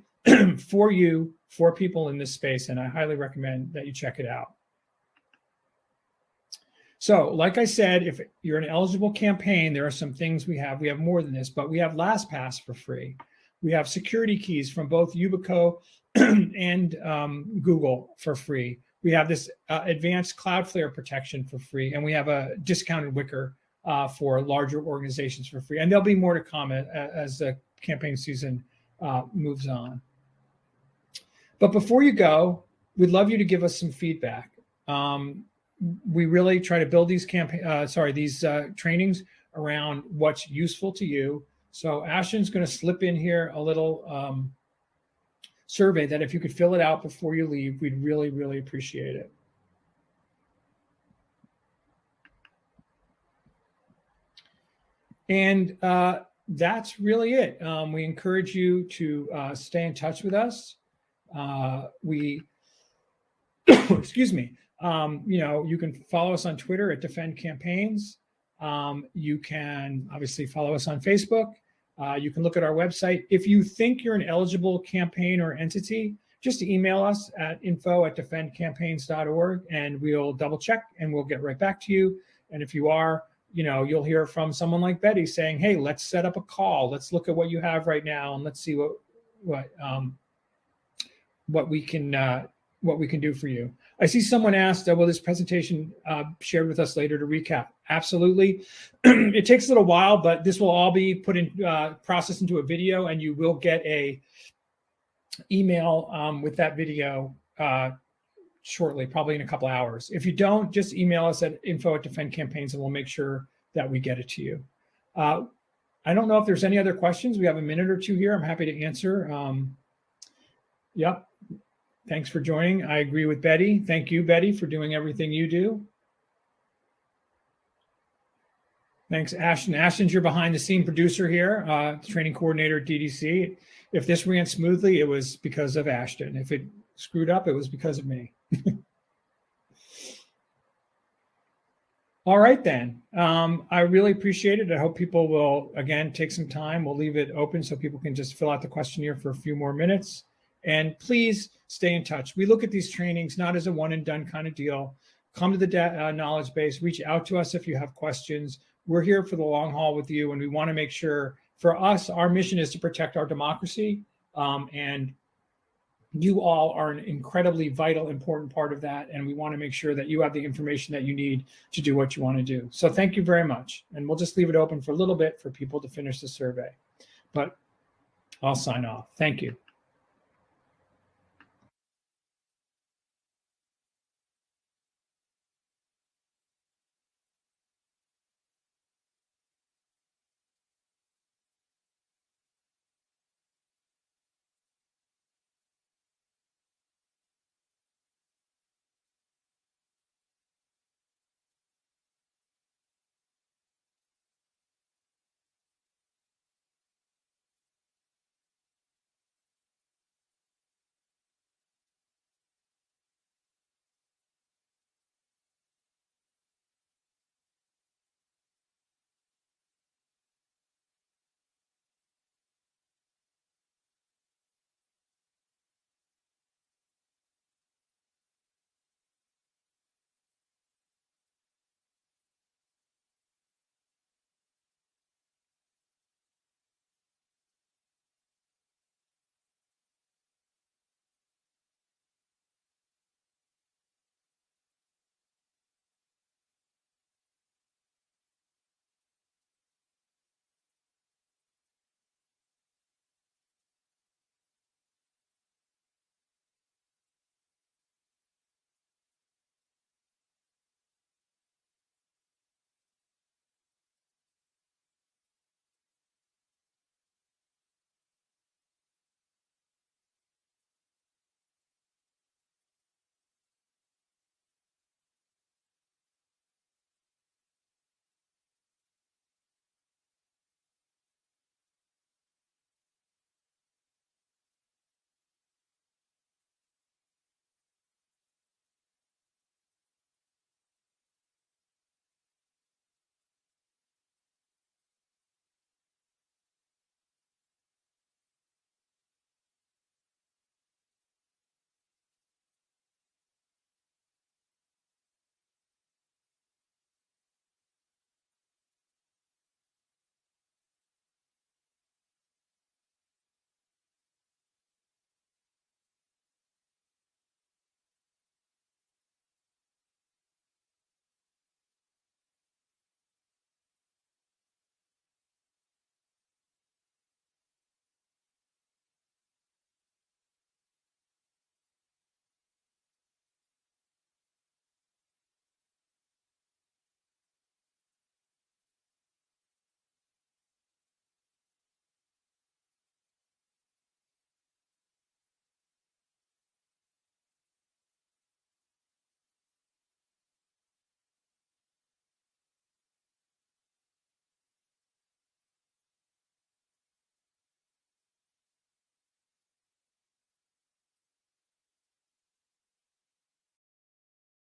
for you, for people in this space, and I highly recommend that you check it out. So, like I said, if you're an eligible campaign, there are some things we have. We have more than this, but we have LastPass for free. We have security keys from both Yubico and Google for free. We have this advanced Cloudflare protection for free, and we have a discounted Wicker for larger organizations for free. And there'll be more to come as the campaign season moves on. But before you go, we'd love you to give us some feedback. We really try to build these trainings around what's useful to you. So Ashton's going to slip in here a little survey that if you could fill it out before you leave, we'd really, really appreciate it. And that's really it. We encourage you to stay in touch with us. Excuse me. You can follow us on Twitter at Defend Campaigns. You can obviously follow us on Facebook. You can look at our website. If you think you're an eligible campaign or entity, just email us at info@defendcampaigns.org and we'll double check and we'll get right back to you. And if you are, you'll hear from someone like Betty saying, hey, let's set up a call. Let's look at what you have right now and let's see what we can do for you. I see someone asked, will this presentation shared with us later to recap? Absolutely. It takes a little while, but this will all be put in, processed into a video, and you will get a email with that video shortly, probably in a couple hours. If you don't, just email us at info@defendcampaigns, and we'll make sure that we get it to you. I don't know if there's any other questions. We have a minute or two here. I'm happy to answer. Yep. Thanks for joining. I agree with Betty. Thank you, Betty, for doing everything you do. Thanks, Ashton. Ashton's your behind-the-scene producer here, training coordinator at DDC. If this ran smoothly, it was because of Ashton. If it screwed up, it was because of me. All right, then. I really appreciate it. I hope people will, again, take some time. We'll leave it open so people can just fill out the questionnaire for a few more minutes. And please stay in touch. We look at these trainings not as a one and done kind of deal. Come to the knowledge base, reach out to us if you have questions. We're here for the long haul with you, and we want to make sure, for us, our mission is to protect our democracy, and you all are an incredibly vital, important part of that, and we want to make sure that you have the information that you need to do what you want to do. So thank you very much, and we'll just leave it open for a little bit for people to finish the survey, but I'll sign off. Thank you.